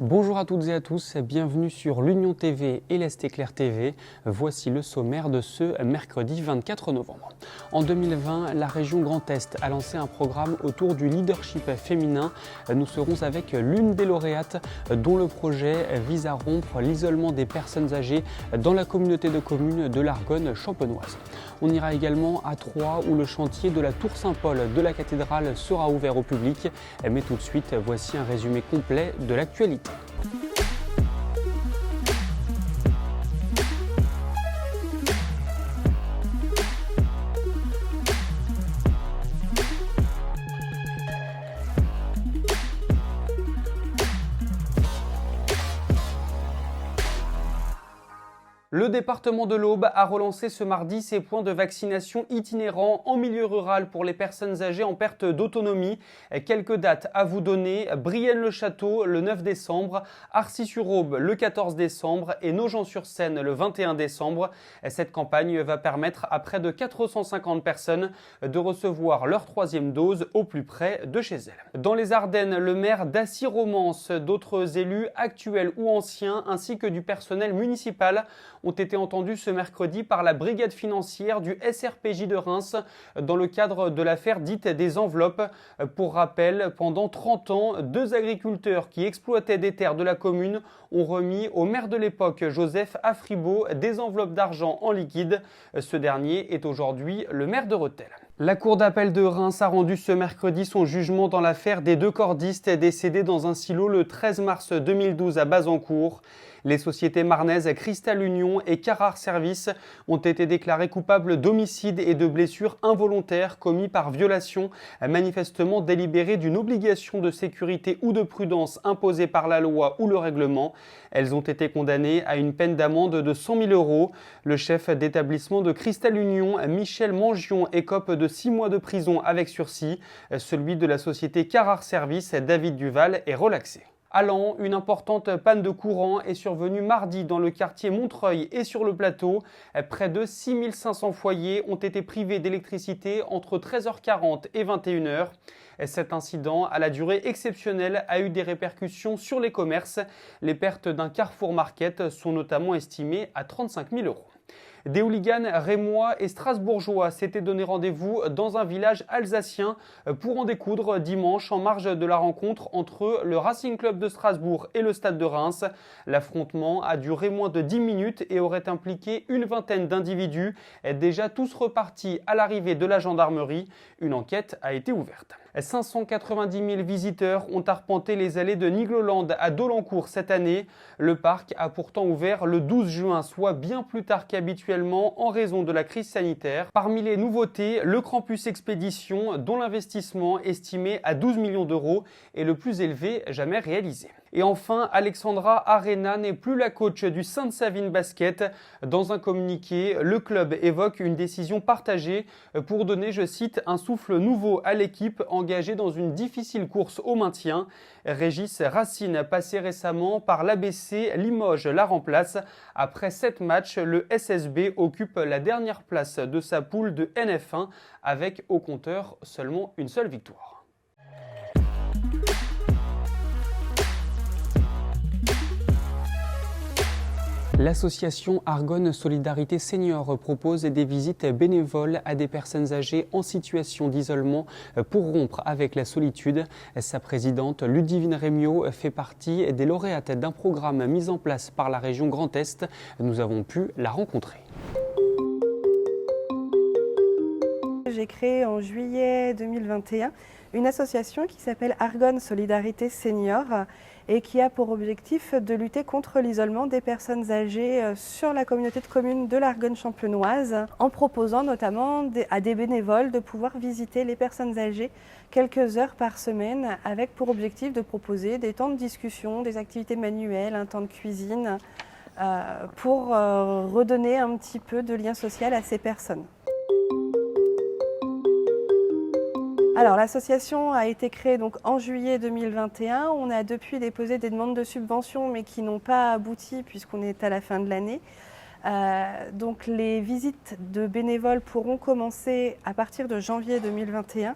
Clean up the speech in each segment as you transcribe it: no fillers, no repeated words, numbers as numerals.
Bonjour à toutes et à tous, bienvenue sur l'Union TV et l'Est Éclair TV. Voici le sommaire de ce mercredi 24 novembre. En 2020, la région Grand Est a lancé un programme autour du leadership féminin. Nous serons avec l'une des lauréates dont le projet vise à rompre l'isolement des personnes âgées dans la communauté de communes de l'Argonne champenoise. On ira également à Troyes où le chantier de la Tour Saint-Paul de la cathédrale sera ouvert au public. Mais tout de suite, voici un résumé complet de l'actualité. Le département de l'Aube a relancé ce mardi ses points de vaccination itinérants en milieu rural pour les personnes âgées en perte d'autonomie. Quelques dates à vous donner: Brienne-le-Château le 9 décembre, Arcis-sur-Aube le 14 décembre et Nogent-sur-Seine le 21 décembre. Cette campagne va permettre à près de 450 personnes de recevoir leur troisième dose au plus près de chez elles. Dans les Ardennes, le maire d'Assy-Romance, d'autres élus actuels ou anciens ainsi que du personnel municipal ont été entendus ce mercredi par la brigade financière du SRPJ de Reims dans le cadre de l'affaire dite des enveloppes. Pour rappel, pendant 30 ans, deux agriculteurs qui exploitaient des terres de la commune ont remis au maire de l'époque, Joseph Afribault, des enveloppes d'argent en liquide. Ce dernier est aujourd'hui le maire de Rethel. La cour d'appel de Reims a rendu ce mercredi son jugement dans l'affaire des deux cordistes décédés dans un silo le 13 mars 2012 à Bazancourt. Les sociétés marnaises Cristal Union et Carrare Service ont été déclarées coupables d'homicide et de blessures involontaires commis par violation manifestement délibérée d'une obligation de sécurité ou de prudence imposée par la loi ou le règlement. Elles ont été condamnées à une peine d'amende de 100 000 €. Le chef d'établissement de Cristal Union, Michel Mangion, écope de 6 mois de prison avec sursis. Celui de la société Carrare Service, David Duval, est relaxé. À Laon, une importante panne de courant est survenue mardi dans le quartier Montreuil et sur le plateau. Près de 6 500 foyers ont été privés d'électricité entre 13h40 et 21h. Cet incident, à la durée exceptionnelle, a eu des répercussions sur les commerces. Les pertes d'un Carrefour Market sont notamment estimées à 35 000 €. Des hooligans rémois et strasbourgeois s'étaient donné rendez-vous dans un village alsacien pour en découdre dimanche en marge de la rencontre entre le Racing Club de Strasbourg et le Stade de Reims. L'affrontement a duré moins de 10 minutes et aurait impliqué une vingtaine d'individus, déjà tous repartis à l'arrivée de la gendarmerie. Une enquête a été ouverte. 590 000 visiteurs ont arpenté les allées de Nigloland à Dolencourt cette année. Le parc a pourtant ouvert le 12 juin, soit bien plus tard qu'habituellement en raison de la crise sanitaire. Parmi les nouveautés, le Campus Expédition, dont l'investissement estimé à 12 millions d'euros est le plus élevé jamais réalisé. Et enfin, Alexandra Arena n'est plus la coach du Sainte-Savine Basket. Dans un communiqué, le club évoque une décision partagée pour donner, je cite, un souffle nouveau à l'équipe engagée dans une difficile course au maintien. Régis Racine, passé récemment par l'ABC Limoges, la remplace. Après 7 matchs, le SSB occupe la dernière place de sa poule de NF1 avec au compteur seulement une seule victoire. L'association Argonne Solidarité Senior propose des visites bénévoles à des personnes âgées en situation d'isolement pour rompre avec la solitude. Sa présidente, Ludivine Rémiot, fait partie des lauréates d'un programme mis en place par la région Grand Est. Nous avons pu la rencontrer. J'ai créé en juillet 2021 une association qui s'appelle Argonne Solidarité Senior et qui a pour objectif de lutter contre l'isolement des personnes âgées sur la communauté de communes de l'Argonne champenoise, en proposant notamment à des bénévoles de pouvoir visiter les personnes âgées quelques heures par semaine, avec pour objectif de proposer des temps de discussion, des activités manuelles, un temps de cuisine, pour redonner un petit peu de lien social à ces personnes. Alors l'association a été créée donc en juillet 2021. On a depuis déposé des demandes de subventions mais qui n'ont pas abouti puisqu'on est à la fin de l'année. Donc les visites de bénévoles pourront commencer à partir de janvier 2021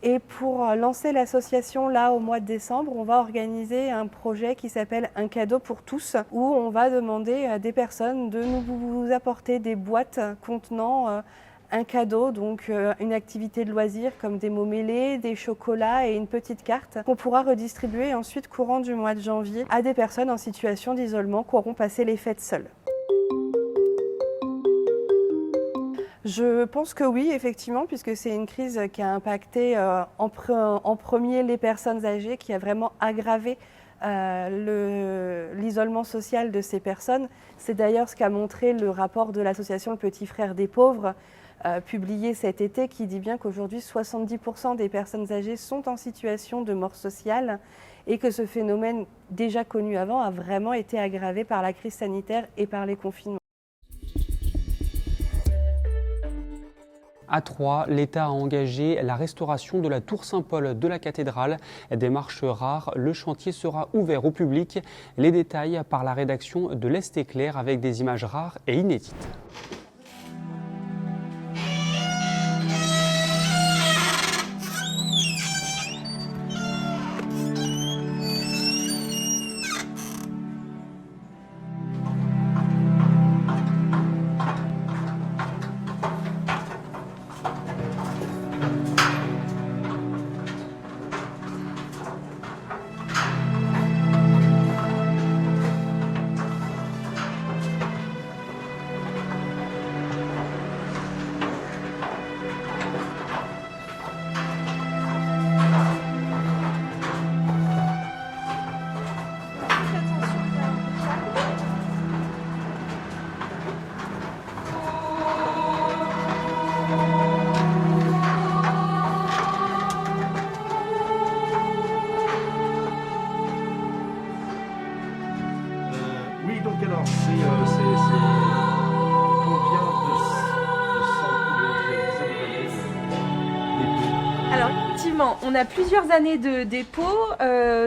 Et pour lancer l'association là au mois de décembre, on va organiser un projet qui s'appelle Un cadeau pour tous, où on va demander à des personnes de nous apporter des boîtes contenant un cadeau, donc une activité de loisir comme des mots mêlés, des chocolats et une petite carte qu'on pourra redistribuer ensuite courant du mois de janvier à des personnes en situation d'isolement qui auront passé les fêtes seules. Je pense que oui, effectivement, puisque c'est une crise qui a impacté en premier les personnes âgées, qui a vraiment aggravé l'isolement social de ces personnes. C'est d'ailleurs ce qu'a montré le rapport de l'association Le Petit Frère des Pauvres, publié cet été, qui dit bien qu'aujourd'hui 70% des personnes âgées sont en situation de mort sociale et que ce phénomène déjà connu avant a vraiment été aggravé par la crise sanitaire et par les confinements. À Troyes, l'État a engagé la restauration de la tour Saint-Paul de la cathédrale. Démarche rare, le chantier sera ouvert au public. Les détails par la rédaction de l'Est Éclair avec des images rares et inédites. Oui, donc alors, combien de dépôts? Alors effectivement, on a plusieurs années de dépôts,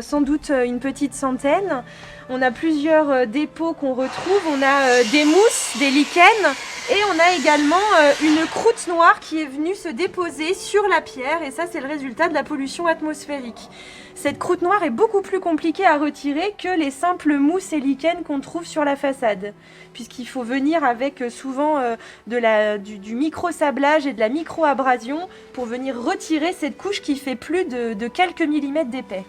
sans doute une petite centaine. On a plusieurs dépôts qu'on retrouve, on a des mousses, des lichens et on a également une croûte noire qui est venue se déposer sur la pierre et ça c'est le résultat de la pollution atmosphérique. Cette croûte noire est beaucoup plus compliquée à retirer que les simples mousses et lichens qu'on trouve sur la façade, puisqu'il faut venir avec souvent du micro-sablage et de la micro-abrasion pour venir retirer cette couche qui fait plus de quelques millimètres d'épais.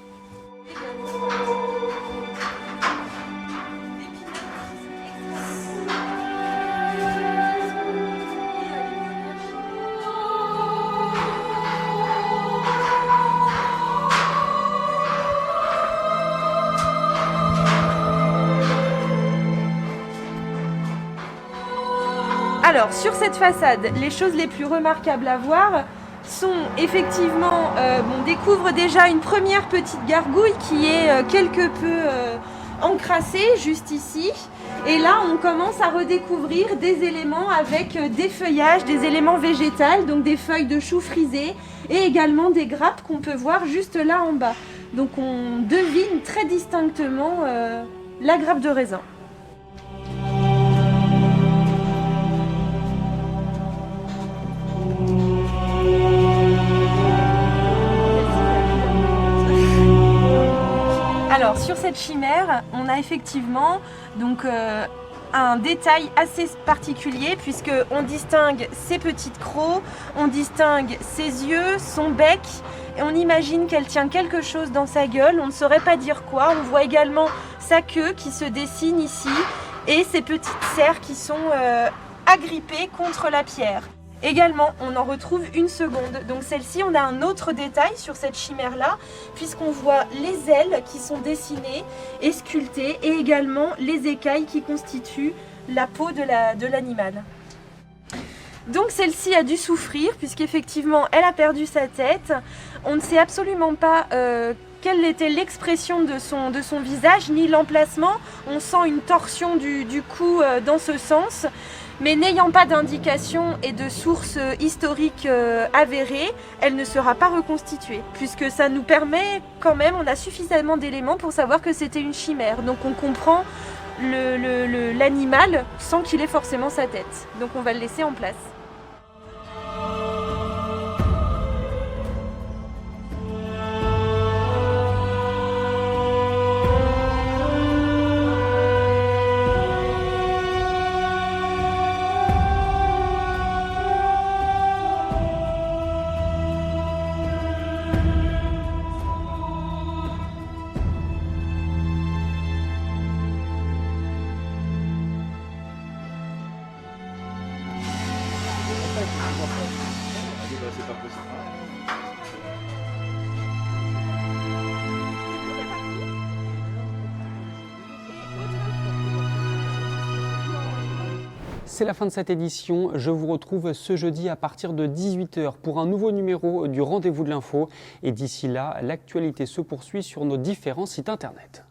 Alors, sur cette façade, les choses les plus remarquables à voir sont effectivement, on découvre déjà une première petite gargouille qui est quelque peu encrassée juste ici. Et là, on commence à redécouvrir des éléments avec des feuillages, des éléments végétaux, donc des feuilles de chou frisées et également des grappes qu'on peut voir juste là en bas. Donc on devine très distinctement la grappe de raisin. Alors sur cette chimère, on a effectivement donc, un détail assez particulier puisque on distingue ses petites crocs, on distingue ses yeux, son bec et on imagine qu'elle tient quelque chose dans sa gueule, on ne saurait pas dire quoi. On voit également sa queue qui se dessine ici et ses petites serres qui sont agrippées contre la pierre. Également, on en retrouve une seconde. Donc celle-ci, on a un autre détail sur cette chimère-là, puisqu'on voit les ailes qui sont dessinées et sculptées, et également les écailles qui constituent la peau de l'animal. Donc celle-ci a dû souffrir, puisqu'effectivement, elle a perdu sa tête. On ne sait absolument pas quelle était l'expression de son visage, ni l'emplacement. On sent une torsion du cou dans ce sens. Mais n'ayant pas d'indication et de source historique avérée, elle ne sera pas reconstituée, puisque ça nous permet quand même, on a suffisamment d'éléments pour savoir que c'était une chimère. Donc on comprend l'animal sans qu'il ait forcément sa tête. Donc on va le laisser en place. C'est la fin de cette édition. Je vous retrouve ce jeudi à partir de 18h pour un nouveau numéro du Rendez-vous de l'info. Et d'ici là, l'actualité se poursuit sur nos différents sites internet.